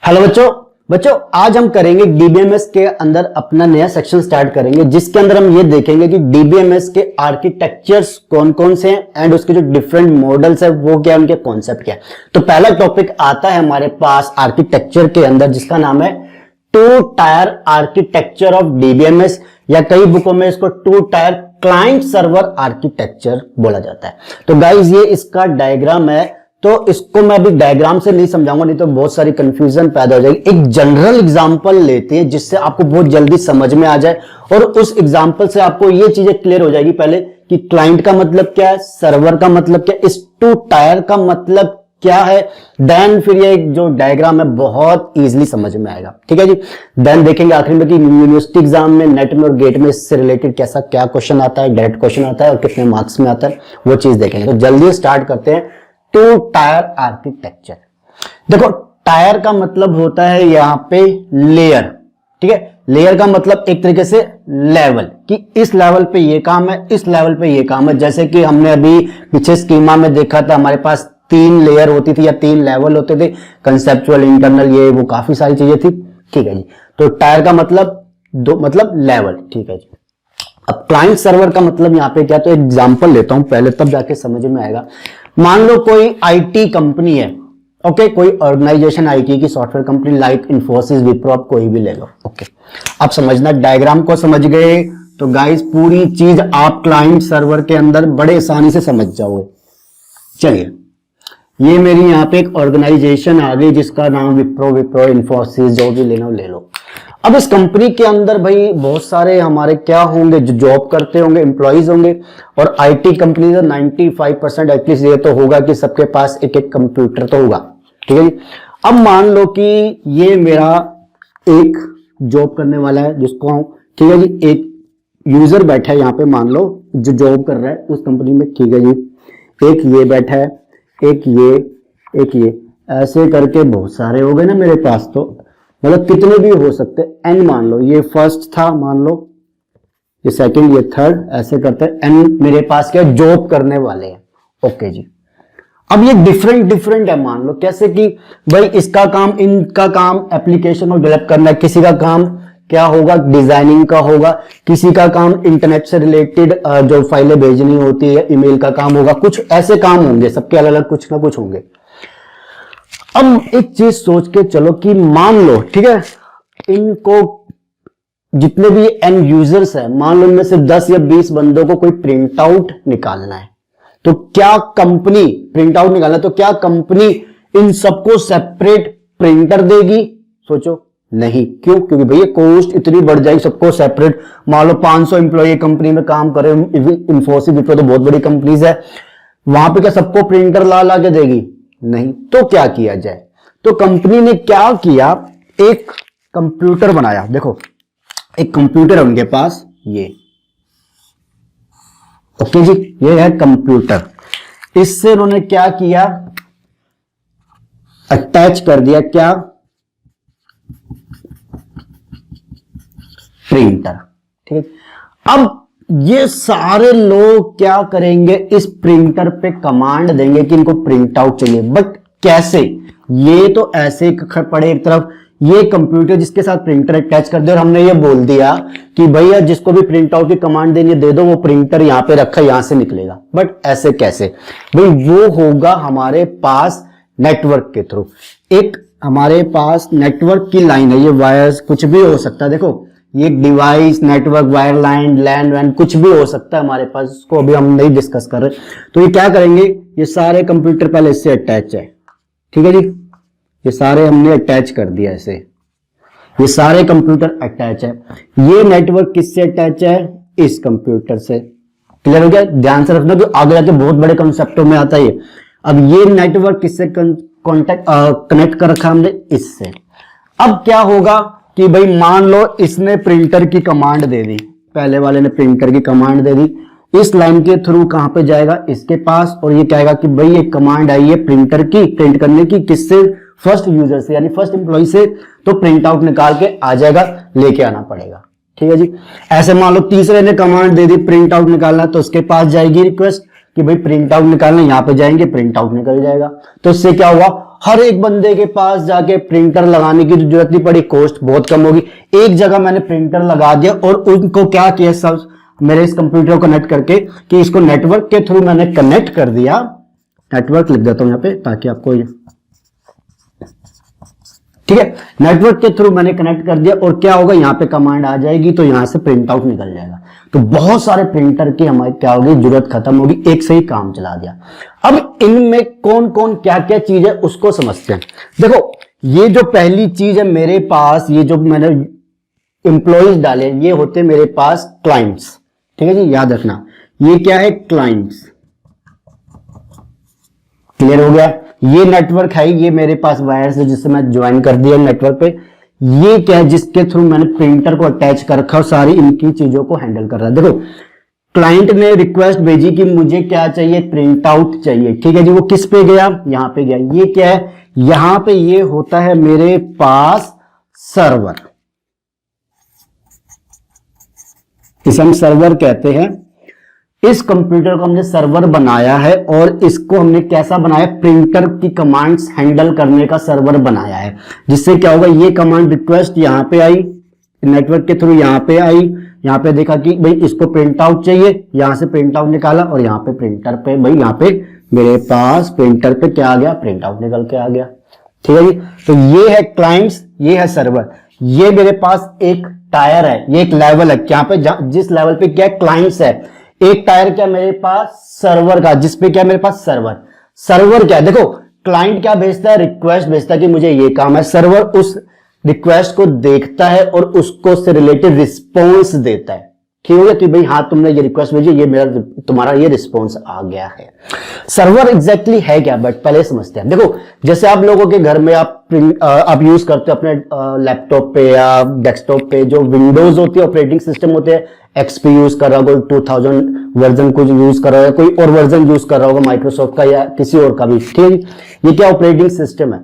Hello बच्चों बच्चों आज हम करेंगे डीबीएमएस के अंदर अपना नया सेक्शन स्टार्ट करेंगे जिसके अंदर हम ये देखेंगे कि डीबीएमएस के आर्किटेक्चर्स कौन कौन से हैं एंड उसके जो डिफरेंट मॉडल्स है वो क्या है, उनके कॉन्सेप्ट क्या है। तो पहला टॉपिक आता है हमारे पास आर्किटेक्चर के अंदर जिसका नाम है two tier architecture of DBMS, या कई बुकों में इसको two tier client server architecture बोला जाता है। तो गाइज ये इसका डायग्राम है, तो इसको मैं अभी डायग्राम से नहीं समझाऊंगा, नहीं तो बहुत सारी कंफ्यूजन पैदा हो जाएगी। एक जनरल एग्जांपल लेते हैं जिससे आपको बहुत जल्दी समझ में आ जाए और उस एग्जांपल से आपको ये चीजें क्लियर हो जाएगी पहले कि क्लाइंट का मतलब क्या है, सर्वर का मतलब क्या है, इस टू टायर का मतलब क्या है। देन फिर ये जो डायग्राम है बहुत इजीली समझ में आएगा। ठीक है जी। देन देखेंगे आखिर में कि यूनिवर्सिटी एग्जाम में, नेट में और गेट में इससे रिलेटेड कैसा क्या क्वेश्चन आता है, डायरेक्ट क्वेश्चन आता है और कितने मार्क्स में आता है, वो चीज देखेंगे। तो जल्दी स्टार्ट करते हैं टू टायर आर्किटेक्चर। देखो टायर का मतलब होता है यहां पे लेयर। ठीक है, लेयर का मतलब एक तरीके से लेवल, कि इस लेवल पे ये काम है, इस लेवल पे ये काम है। जैसे कि हमने अभी पीछे स्कीमा में देखा था, हमारे पास 3 लेयर होती थी या 3 लेवल होते थे, कंसेप्चुअल, इंटरनल, ये वो काफी सारी चीजें थी। ठीक है जी। तो टायर का मतलब लेवल। ठीक है जी। अब क्लाइंट सर्वर का मतलब यहां पे क्या, तो एग्जांपल लेता हूं पहले तब जाके समझ में आएगा। मान लो कोई आईटी कंपनी है, ओके, कोई ऑर्गेनाइजेशन आईटी की software company like Infosys, Wipro, आप कोई भी ले लो। ओके, आप समझना, डायग्राम को समझ गए तो गाइस पूरी चीज आप क्लाइंट सर्वर के अंदर बड़े आसानी से समझ जाओगे। चलिए, ये मेरी यहाँ पे एक ऑर्गेनाइजेशन आ गई जिसका नाम विप्रो, इन्फोसिस, जो भी लेना ले लो। अब इस कंपनी के अंदर भाई बहुत सारे हमारे क्या होंगे, जो जॉब करते होंगे, एम्प्लॉइज होंगे। और आईटी कंपनी 95% एटलीस्ट ये तो होगा कि सबके पास एक एक कंप्यूटर तो होगा। ठीक है जी। अब मान लो कि ये मेरा एक जॉब करने वाला है जिसको, ठीक है जी, एक यूजर बैठा है यहाँ पे, मान लो जो जॉब कर रहा है उस कंपनी में। ठीक है जी। एक ये बैठा है, एक ये ऐसे करके बहुत सारे हो गए ना मेरे पास। तो मतलब कितने भी हो सकते हैं। एन मान लो ये फर्स्ट था, मान लो ये सेकंड, ये थर्ड, ऐसे करते हैं। एन मेरे पास क्या जॉब करने वाले हैं। ओके जी। अब ये डिफरेंट है, मान लो कैसे कि भाई इसका काम, इनका काम एप्लीकेशन को डेवलप करना है, किसी का काम क्या होगा, डिजाइनिंग का होगा, किसी का काम इंटरनेट से रिलेटेड जो फाइलें भेजनी होती है, ईमेल का काम होगा, कुछ ऐसे काम होंगे, सबके अलग अलग कुछ ना कुछ होंगे। अब एक चीज सोच के चलो कि मान लो, ठीक है, इनको जितने भी एंड यूजर्स है, मान लो इनमें से 10 या 20 बंदों को कोई प्रिंट आउट निकालना है, तो क्या कंपनी प्रिंट आउट निकालना है, तो क्या कंपनी इन सबको सेपरेट प्रिंटर देगी? सोचो, नहीं। क्यों? क्योंकि भैया कॉस्ट इतनी बढ़ जाएगी, सबको सेपरेट। मान लो 500 एम्प्लॉय कंपनी में काम करे, इन्फोसिस, विप्रो तो बहुत बड़ी कंपनीज है, वहां पे क्या सबको प्रिंटर ला के देगी? नहीं। तो क्या किया जाए? तो कंपनी ने क्या किया, एक कंप्यूटर बनाया। देखो एक कंप्यूटर है उनके पास, ये ओके जी, ये है कंप्यूटर। इससे उन्होंने क्या किया, अटैच कर दिया क्या, प्रिंटर। ठीक। अब ये सारे लोग क्या करेंगे, इस प्रिंटर पे कमांड देंगे कि इनको प्रिंट आउट चाहिए। बट कैसे? ये तो ऐसे पड़े एक तरफ, ये कंप्यूटर जिसके साथ प्रिंटर अटैच कर दिया और हमने ये बोल दिया कि भैया जिसको भी प्रिंट आउट की कमांड देनी दे दो, वो प्रिंटर यहां पे रखा, यहां से निकलेगा। बट ऐसे कैसे भाई? वो होगा हमारे पास नेटवर्क के थ्रू। एक हमारे पास नेटवर्क की लाइन है, ये वायर्स कुछ भी हो सकता है। देखो ये device, network, wire line, LAN वैन कुछ भी हो सकता है हमारे पास, इसको अभी हम नहीं डिस्कस कर रहे। तो ये क्या करेंगे, ये सारे कंप्यूटर पहले इससे अटैच है। ठीक है जी, ये सारे हमने अटैच कर दिया ऐसे, ये सारे कंप्यूटर अटैच है। ये नेटवर्क किससे अटैच है? इस कंप्यूटर से। क्लियर हो गया? ध्यान से रखना कि आगे जाके बहुत बड़े कंसेप्टों में आता है। अब ये नेटवर्क किससे कनेक्ट कर रखा हमने? इससे। अब क्या होगा कि भाई मान लो इसने प्रिंटर की कमांड दे दी, पहले वाले ने प्रिंटर की कमांड दे दी, इस लाइन के थ्रू कहां पे जाएगा, इसके पास। और ये कहेगा कि भाई एक कमांड आई है प्रिंटर की, प्रिंट करने की, किससे? फर्स्ट यूजर से, यानी फर्स्ट एम्प्लॉय से। तो प्रिंट आउट निकाल के आ जाएगा, लेके आना पड़ेगा। ठीक है जी। ऐसे मान लो तीसरे ने कमांड दे दी प्रिंट आउट निकालना, तो उसके पास जाएगी रिक्वेस्ट कि भाई प्रिंट आउट निकालना, यहां पे जाएंगे, प्रिंट आउट निकल जाएगा। तो इससे क्या हुआ, हर एक बंदे के पास जाके प्रिंटर लगाने की जरूरत नहीं पड़ी, कॉस्ट बहुत कम होगी। एक जगह मैंने प्रिंटर लगा दिया और उनको क्या किया, सब मेरे इस कंप्यूटर को कनेक्ट करके कि इसको नेटवर्क के थ्रू मैंने कनेक्ट कर दिया। नेटवर्क लिख देता हूं यहां पे ताकि आपको ये, ठीक है, नेटवर्क के थ्रू मैंने कनेक्ट कर दिया और क्या होगा, यहां पे कमांड आ जाएगी तो यहां से प्रिंट आउट निकल जाएगा। तो बहुत सारे प्रिंटर की हमारी क्या होगी, जरूरत खत्म होगी, एक से ही काम चला दिया। अब इनमें कौन कौन क्या क्या चीज है उसको समझते हैं। देखो ये जो पहली चीज है मेरे पास, ये जो मैंने एम्प्लॉइज डाले ये होते मेरे पास क्लाइंट्स, ठीक है जी, याद रखना ये क्या है, क्लाइंट्स। क्लियर हो गया। ये नेटवर्क है, ये मेरे पास वायर से जिससे मैं ज्वाइन कर दिया नेटवर्क पे। ये क्या है, जिसके थ्रू मैंने प्रिंटर को अटैच कर रखा और सारी इनकी चीजों को हैंडल कर रहा है। देखो क्लाइंट ने रिक्वेस्ट भेजी कि मुझे क्या चाहिए, प्रिंट आउट चाहिए, ठीक है जी, वो किस पे गया, यहां पे गया। ये क्या है, यहां पे ये होता है मेरे पास सर्वर, इसे हम सर्वर कहते हैं। इस कंप्यूटर को हमने सर्वर बनाया है और इसको हमने कैसा बनाया, प्रिंटर की कमांड्स हैंडल करने का सर्वर बनाया है। जिससे क्या होगा, ये कमांड रिक्वेस्ट यहां पे आई, नेटवर्क के थ्रू यहां पे आई, यहां पे देखा कि भाई इसको प्रिंट आउट चाहिए, यहां से प्रिंट आउट निकाला और यहां पे प्रिंटर पे, भाई यहां पे मेरे पास प्रिंटर पे क्या आ गया, प्रिंट आउट निकल के आ गया। ठीक है जी, तो ये है क्लाइंट्स, ये है सर्वर। ये मेरे पास एक टायर है, ये एक लेवल है, क्या पे जिस लेवल पे क्या क्लाइंट्स है, एक टायर क्या मेरे पास सर्वर का, जिसपे क्या मेरे पास सर्वर। सर्वर क्या है, देखो क्लाइंट क्या भेजता है, रिक्वेस्ट भेजता है कि मुझे ये काम है, सर्वर उस रिक्वेस्ट को देखता है और उसको से रिलेटेड रिस्पॉन्स देता है। ठीक हो गया कि भाई हाँ तुमने ये रिक्वेस्ट भेजी, ये मेरा तुम्हारा ये रिस्पॉन्स आ गया है। सर्वर एग्जैक्टली है क्या, बट पहले समझते हैं। देखो जैसे आप लोगों के घर में आप यूज करते हो अपने लैपटॉप पे या डेस्कटॉप पे जो विंडोज होती है, ऑपरेटिंग सिस्टम होते हैं, एक्सपी यूज कर रहा होगा, 2000 वर्जन कुछ यूज कर रहा होगा, कोई और वर्जन यूज कर रहा होगा माइक्रोसॉफ्ट का या किसी और का भी। ठीक है, ये क्या ऑपरेटिंग सिस्टम है।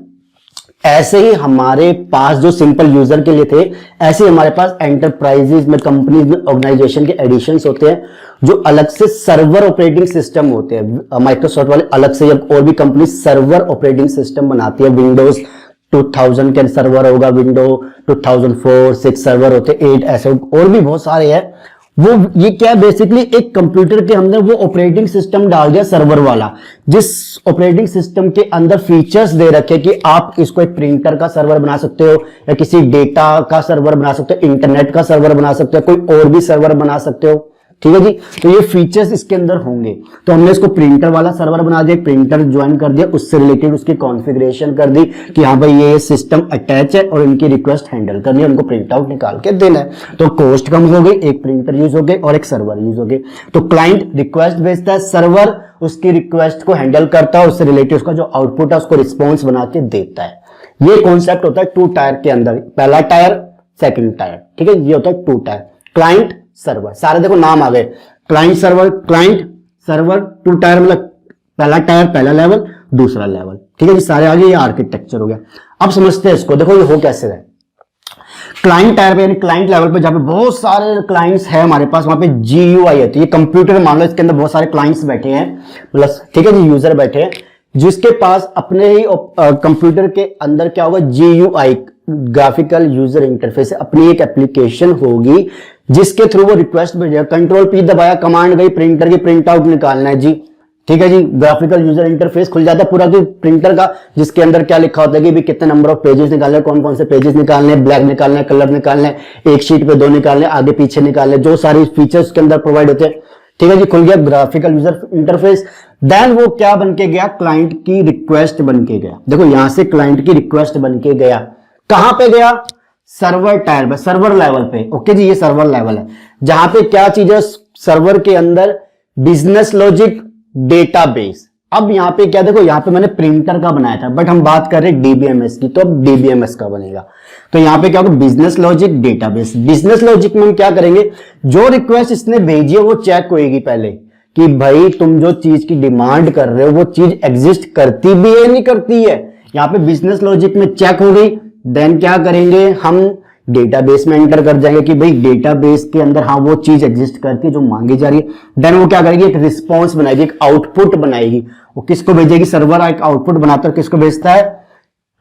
ऐसे ही हमारे पास जो सिंपल यूजर के लिए थे, ऐसे ही हमारे पास एंटरप्राइजेज में, कंपनीज में, ऑर्गेनाइजेशन के एडिशंस होते हैं जो अलग से सर्वर ऑपरेटिंग सिस्टम होते हैं। माइक्रोसॉफ्ट वाले अलग से, और भी कंपनी सर्वर ऑपरेटिंग सिस्टम बनाती है। विंडोज 2000 के सर्वर होगा, विंडो 2004, 6 सर्वर होते, 8 ऐसे और भी बहुत सारे हैं। वो ये क्या है, बेसिकली एक कंप्यूटर के अंदर वो ऑपरेटिंग सिस्टम डाल दिया सर्वर वाला, जिस ऑपरेटिंग सिस्टम के अंदर फीचर्स दे रखे कि आप इसको एक प्रिंटर का सर्वर बना सकते हो या किसी डेटा का सर्वर बना सकते हो, इंटरनेट का सर्वर बना सकते हो, कोई और भी सर्वर बना सकते हो। ठीक है जी, तो ये फीचर्स इसके अंदर होंगे। तो हमने इसको प्रिंटर वाला सर्वर बना दिया, प्रिंटर ज्वाइन कर दिया, उससे रिलेटेड उसकी कॉन्फ़िगरेशन कर दी कि हाँ भाई ये सिस्टम अटैच है और इनकी रिक्वेस्ट हैंडल करनी है, उनको प्रिंट आउट निकाल के देना है। तो कॉस्ट कम हो गई, एक प्रिंटर यूज हो गई और एक सर्वर यूज हो गई। तो क्लाइंट रिक्वेस्ट भेजता है, सर्वर उसकी रिक्वेस्ट को हैंडल करता है, उससे रिलेटेड उसका जो आउटपुट है उसको रिस्पॉन्स बना के देता है। ये कॉन्सेप्ट होता है 2 टायर के अंदर, पहला टायर, सेकेंड टायर। ठीक है, ये होता है 2 टायर, क्लाइंट सर्वर। सारे देखो नाम आ गए, client server, client server, 2 tyre, मतलब पहला टायर पहला लेवल, दूसरा लेवल। ठीक है जी, सारे आगे ये आर्किटेक्चर हो गया। अब समझते हैं इसको, देखो ये हो कैसे है। क्लाइंट टायर पे यानी क्लाइंट लेवल पे जहां पे बहुत सारे क्लाइंट्स है हमारे पास, वहां पे GUI है। तो ये कंप्यूटर मान लो इसके अंदर बहुत सारे क्लाइंट्स बैठे हैं, प्लस ठीक है जी यूजर बैठे हैं, जिसके पास अपने ही कंप्यूटर के अंदर क्या होगा, GUI ग्राफिकल यूजर इंटरफेस, अपनी एक एप्लीकेशन होगी जिसके थ्रू वो रिक्वेस्ट भेजेगा। कंट्रोल P दबाया, कमांड गई, प्रिंटर की प्रिंट आउट निकालना है जी। ठीक है जी, ग्राफिकल यूजर इंटरफेस खुल जाता है पूरा कि प्रिंटर का, जिसके अंदर क्या लिखा होता है कि भी कितने नंबर ऑफ पेजेस निकालने, कौन कौन से पेजेस निकालने, ब्लैक निकालना, कलर निकालना, एक शीट पे 2 निकालने, आगे पीछे निकालने, जो सारी फीचर्स के अंदर प्रोवाइड होते हैं। ठीक है जी, खुल गया ग्राफिकल यूजर इंटरफेस। देन वो क्या बन के गया, क्लाइंट की रिक्वेस्ट बन के गया। देखो यहां से क्लाइंट की रिक्वेस्ट बन के गया, कहां पे गया, सर्वर टायर पे, सर्वर लेवल पे। ओके जी, ये सर्वर लेवल है जहां पे क्या चीज है, सर्वर के अंदर बिजनेस लॉजिक डेटाबेस। अब यहां पे क्या, देखो यहां पे मैंने प्रिंटर का बनाया था, बट हम बात कर रहे हैं DBMS की, तो अब DBMS का बनेगा। तो यहां पे क्या होगा, business logic database. Business logic में हम क्या करेंगे, जो रिक्वेस्ट इसने भेजी है वो चेक होएगी पहले कि भाई तुम जो चीज की डिमांड कर रहे हो वो चीज एग्जिस्ट करती भी है नहीं करती है। यहां पे बिजनेस लॉजिक में चेक हो गई। देन क्या करेंगे, हम डेटाबेस में एंटर कर जाएंगे कि भाई डेटाबेस के अंदर हाँ वो चीज एग्जिस्ट करती है जो मांगी जा रही है। देन वो क्या करेगी, एक रिस्पॉन्स बनाएगी, एक आउटपुट बनाएगी। वो किसको भेजेगी, सर्वर एक आउटपुट बनाता है, किसको भेजता है,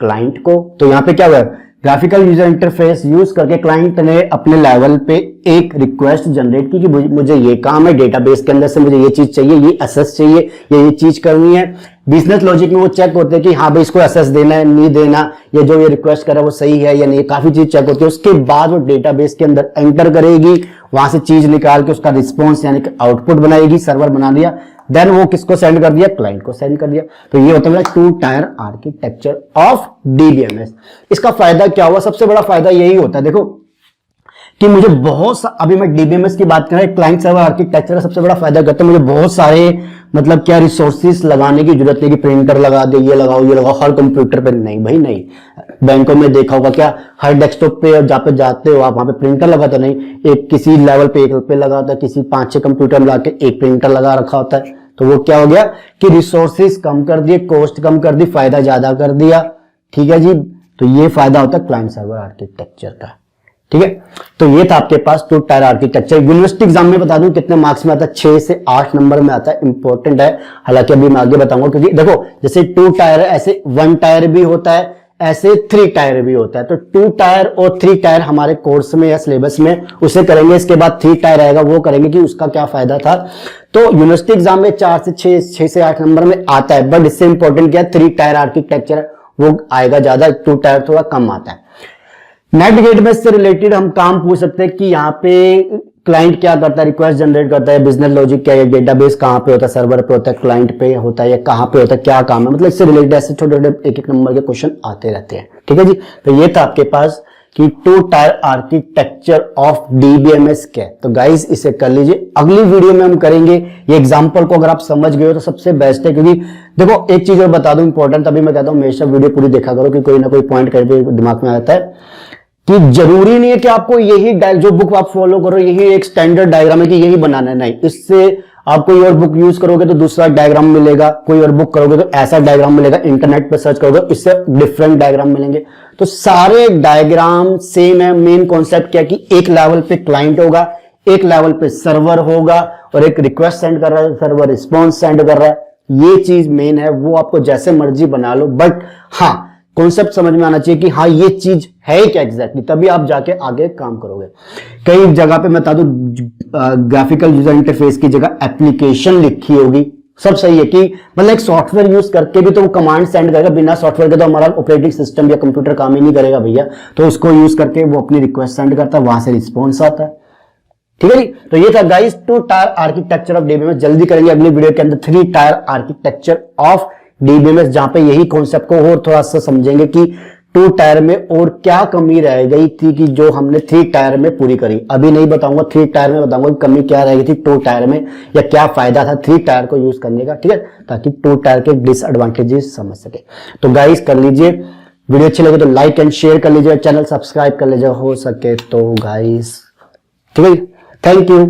क्लाइंट को। तो यहाँ पे क्या हुआ, ग्राफिकल यूजर इंटरफेस यूज करके क्लाइंट ने अपने लेवल पे एक रिक्वेस्ट जनरेट की कि मुझे ये काम है, डेटाबेस के अंदर से मुझे ये चीज चाहिए, ये एसेस चाहिए, ये चीज करनी है। बिजनेस लॉजिक में वो चेक होते हैं कि हाँ भाई इसको एसेस देना है नहीं देना, या जो ये रिक्वेस्ट कर रहा है वो सही है या नहीं, काफी चीज चेक होती है। उसके बाद वो डेटाबेस के अंदर एंटर करेगी, वहां से चीज निकाल के उसका रिस्पॉन्स यानी कि आउटपुट बनाएगी, सर्वर बना लिया, देन वो किसको सेंड कर दिया, क्लाइंट को सेंड कर दिया। तो ये होता है 2 टायर आर्किटेक्चर ऑफ डीबीएमएस। इसका फायदा क्या हुआ, सबसे बड़ा फायदा यही होता है देखो कि मुझे अभी मैं डीबीएमएस की बात कर रहा हूं, क्लाइंट सर्वर आर्किटेक्चर का सबसे बड़ा फायदा करता है मुझे बहुत सारे मतलब क्या रिसोर्सेस लगाने की जरूरत नहीं कि प्रिंटर लगा दे, ये लगाओ हर कंप्यूटर पे, नहीं भाई नहीं। बैंकों में देखा होगा क्या, हर डेस्कटॉप पे जहाँ पे जाते हो आप वहां पे प्रिंटर लगाता नहीं, एक किसी लेवल पे एक पे लगा होता है, किसी 5-6 कंप्यूटर मिला के एक प्रिंटर लगा रखा होता है। तो वो क्या हो गया कि रिसोर्सेस कम कर दिए, कॉस्ट कम कर दी, फायदा ज्यादा कर दिया। ठीक है जी, तो ये फायदा होता है क्लाइंट सर्वर आर्किटेक्चर का। ठीक है, तो ये था आपके पास 2 टायर आर्किटेक्चर। यूनिवर्सिटी एग्जाम में बता दूं कितने मार्क्स में आता है, 6 से 8 नंबर में आता है, इंपॉर्टेंट है। हालांकि अभी मैं आगे बताऊंगा, क्योंकि देखो जैसे 2 टायर है ऐसे 1 टायर भी होता है, ऐसे 3 टायर भी होता है। तो 2 टायर और 3 टायर हमारे कोर्स में या सिलेबस में उसे करेंगे, इसके बाद 3 टायर आएगा, वो करेंगे कि उसका क्या फायदा था। तो यूनिवर्सिटी एग्जाम में 4 से 6 से 8 नंबर में आता है, बट इससे इंपॉर्टेंट क्या है, 3 टायर आर्किटेक्चर वो आएगा ज्यादा, 2 टायर थोड़ा कम आता है। नेट डेटाबेस से रिलेटेड हम काम पूछ सकते हैं कि यहाँ पे क्लाइंट क्या करता है, रिक्वेस्ट जनरेट करता है, बिजनेस लॉजिक क्या है, डेटाबेस कहाँ पे होता है, सर्वर पे होता है, क्लाइंट पे होता है या कहाँ पे होता है, क्या काम है, मतलब इससे रिलेटेड ऐसे छोटे छोटे एक नंबर के क्वेश्चन आते रहते हैं। ठीक है जी, तो ये था आपके पास कि 2 टायर आर्किटेक्चर ऑफ डीबीएमएस क्या है। तो गाइस इसे कर लीजिए, अगली वीडियो में हम करेंगे ये एग्जाम्पल को। अगर आप समझ गए हो तो सबसे बेस्ट है, क्योंकि देखो एक चीज और बता दूं इंपॉर्टेंट, अभी मैं कहता हूं हमेशा वीडियो पूरी देखा करो कि कोई ना कोई पॉइंट करके दिमाग में आता है कि जरूरी नहीं है कि आपको यही जो बुक आप फॉलो करो यही एक स्टैंडर्ड डायग्राम है कि यही बनाना है, नहीं। इससे आप कोई और बुक यूज करोगे तो दूसरा डायग्राम मिलेगा, कोई और बुक करोगे तो ऐसा डायग्राम मिलेगा, इंटरनेट पे सर्च करोगे इससे डिफरेंट डायग्राम मिलेंगे। तो सारे डायग्राम सेम है। मेन कॉन्सेप्ट क्या है कि एक लेवल पे क्लाइंट होगा, एक लेवल पे सर्वर होगा, और एक रिक्वेस्ट सेंड कर रहा है, सर्वर रिस्पॉन्स सेंड कर रहा है। ये चीज मेन है, वो आपको जैसे मर्जी बना लो, बट हाँ कॉन्सेप्ट समझ में आना चाहिए कि हाँ ये चीज है क्या एग्जैक्टली, तभी आप जाके आगे काम करोगे। कई जगह पे मैं बता दूं ग्राफिकल यूजर इंटरफेस की जगह एप्लीकेशन लिखी होगी, सब सही है कि मतलब एक सॉफ्टवेयर यूज करके भी तो वो कमांड सेंड करेगा, बिना सॉफ्टवेयर के तो हमारा ऑपरेटिंग सिस्टम या कंप्यूटर काम ही नहीं करेगा भैया। तो उसको यूज करके वो अपनी रिक्वेस्ट सेंड करता है, वहां से रिस्पॉन्स आता है। ठीक है जी, तो ये था guys 2 tyre architecture of DBMS. जल्दी करेंगे अगली वीडियो के अंदर 3 टायर आर्किटेक्चर ऑफ डीबीएमएस, जहां पे यही कॉन्सेप्ट को और थोड़ा सा समझेंगे कि 2 टायर में और क्या कमी रह गई थी कि जो हमने 3 टायर में पूरी करी। अभी नहीं बताऊंगा, 3 टायर में बताऊंगा कि कमी क्या रह गई थी 2 टायर में, या क्या फायदा था 3 टायर को यूज करने का। ठीक है, ताकि 2 टायर के डिसएडवांटेजेस समझ सके। तो गाइस कर लीजिए, वीडियो अच्छी लगे तो लाइक एंड शेयर कर लीजिए, चैनल सब्सक्राइब कर लीजिए हो सके तो गाइस। ठीक है, थैंक यू।